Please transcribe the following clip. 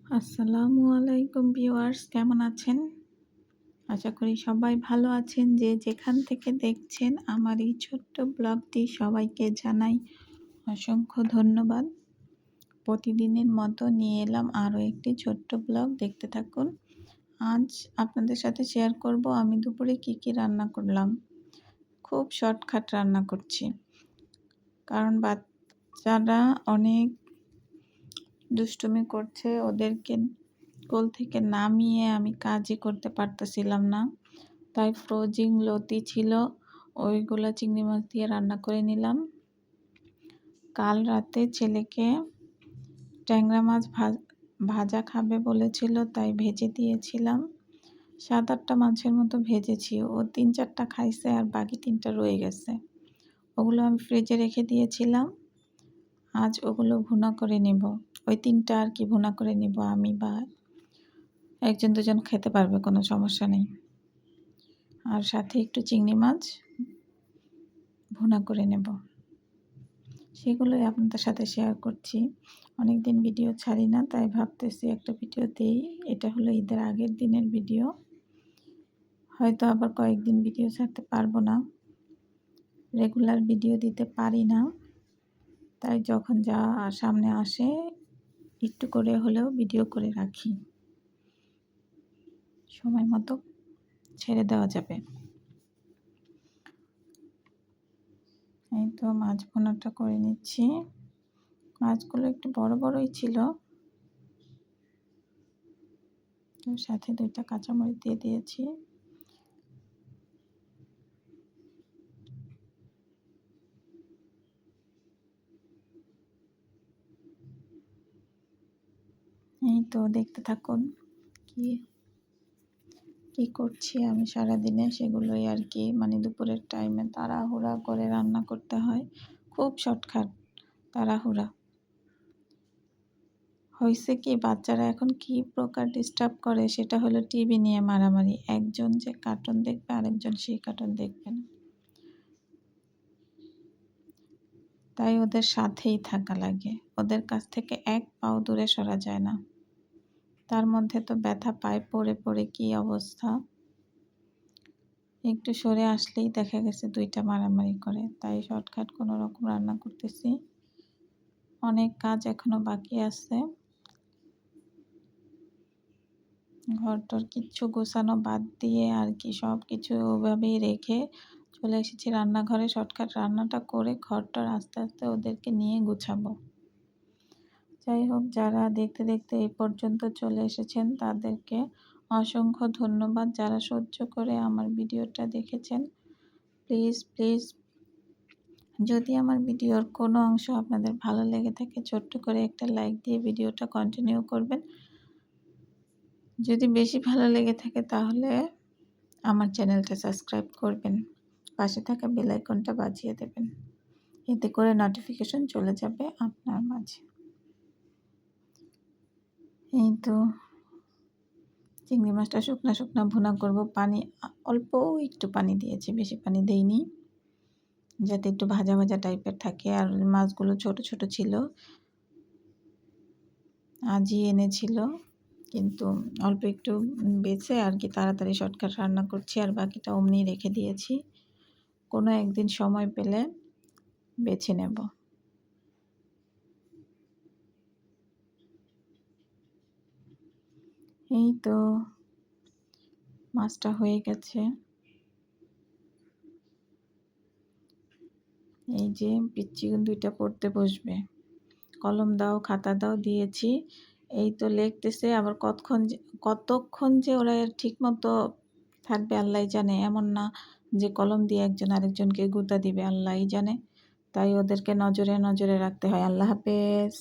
আসসালামু আলাইকুম ভিউয়ার্স, কেমন আছেন? আশা করি সবাই ভালো আছেন। যে যেখান থেকে দেখছেন আমার এই ছোট্ট ব্লগটি, সবাইকে জানাই অসংখ্য ধন্যবাদ। প্রতিদিনের মতো নিয়ে এলাম আরও একটি ছোট্ট ব্লগ, দেখতে থাকুন। আজ আপনাদের সাথে শেয়ার করব আমি দুপুরে কি রান্না করলাম। খুব শর্টকাট রান্না করছি, কারণ বাচ্চারা অনেক দুষ্টুমি করছে। ওদেরকে কোল থেকে নামিয়ে আমি কাজই করতে পারতেছিলাম না, তাই ফ্রোজিং লতি ছিল, ওইগুলো চিংড়ি মাছ দিয়ে রান্না করে নিলাম। কাল রাতে ছেলেকে ট্যাংরা মাছ ভাজা খাবে বলেছিল, তাই ভেজে দিয়েছিলাম। 7-8টা মাছের মতো ভেজেছি। ও 3-4টা খাইছে আর বাকি 3টা রয়ে গেছে। ওগুলো আমি ফ্রিজে রেখে দিয়েছিলাম। আজ ওগুলো ভুনা করে নিব। ওই 3টা আর কি ভুনা করে নিব, আমি বা 1-2জন খেতে পারবে, কোনো সমস্যা নেই। আর সাথে একটু চিংড়ি মাছ ভুনা করে নেব, সেগুলোই আপনাদের সাথে শেয়ার করছি। অনেক দিন ভিডিও ছাড়ি না, তাই ভাবতেছি একটা ভিডিও দেই। এটা হলো ঈদের আগের দিনের ভিডিও, হয়তো আবার কয়েকদিন ভিডিও ছাড়তে পারবো না, রেগুলার ভিডিও দিতে পারি না, তাই যখন যা সামনে আসে একটু করে হলেও ভিডিও করে রাখি, সময় মতো ছেড়ে দেওয়া যাবে। এই তো মাছ ভুনাটা করে নিচ্ছি। মাছগুলো একটু বড় বড়ই ছিল, তো সাথে 2টা কাঁচামরিচ দিয়ে দিয়েছি। এই তো দেখতে থাকুন কি কি করছি আমি সারাদিনে, সেগুলোই আর কি। মানে দুপুরের টাইমে তাড়াহুড়া করে রান্না করতে হয়, খুব শর্টকাট তাড়াহুড়া। হয়েছে কি, বাচ্চারা এখন কি প্রকার ডিস্টার্ব করে, সেটা হলো টিভি নিয়ে মারামারি। একজন যে কার্টুন দেখবে, আরেকজন সেই কার্টুন দেখবে না, তাই ওদের সাথেই থাকা লাগে। ওদের কাছ থেকে এক পাও দূরে সরা যায় না। তার মধ্যে তো ব্যথা পায় পড়ে পড়ে, কি অবস্থা। একটু সরে আসলেই দেখা গেছে 2টা মারামারি করে, তাই শর্টকাট কোনো রকম রান্না করতেছি। অনেক কাজ এখনো বাকি আছে, ঘরটর কিচ্ছু গোছানো বাদ দিয়ে আর কি, সব কিছু ওভাবেই রেখে চলে এসেছি রান্নাঘরে। শর্টকাট রান্নাটা করে ঘরটর আস্তে আস্তে ওদেরকে নিয়ে গুছাবো। যাই হোক, যারা দেখতে দেখতে এই পর্যন্ত চলে এসেছেন তাদেরকে অসংখ্য ধন্যবাদ। যারা সহ্য করে আমার ভিডিওটা দেখেছেন, প্লিজ প্লিজ, যদি আমার ভিডিওর কোনো অংশ আপনাদের ভালো লেগে থাকে, ছোট্ট করে একটা লাইক দিয়ে ভিডিওটা কন্টিনিউ করবেন। যদি বেশি ভালো লেগে থাকে তাহলে আমার চ্যানেলটা সাবস্ক্রাইব করবেন, পাশে থাকা বেল আইকনটা বাজিয়ে দেবেন, এতে করে নোটিফিকেশন চলে যাবে আপনার মাঝে। এই তো চিংড়ি মাছটা শুকনা শুকনা ভুনা করব। পানি অল্প একটু পানি দিয়েছি, বেশি পানি দেইনি, যাতে একটু ভাজা ভাজা টাইপের থাকে। আর মাছগুলো ছোট ছোট ছিল, আজই এনেছিল, কিন্তু অল্প একটু বেছে আর কি তাড়াতাড়ি শর্টকাট রান্না করছি, আর বাকিটা অমনি রেখে দিয়েছি, কোনো একদিন সময় পেলে বেছে নেব। এই তো মাছটা হয়ে গেছে। এই যে পিচ্চি 2টা পড়তে বসবে, কলম দাও খাতা দাও দিয়েছি। এই তো লিখতেছে, আবার কতক্ষণ যে ওরা ঠিক মতো থাকবে আল্লাহই জানে। এমন না যে কলম দিয়ে একজন আরেকজনকে গুঁতা দিবে, আল্লাহই জানে। তাই ওদেরকে নজরে নজরে রাখতে হয়। আল্লাহ হাফেজ।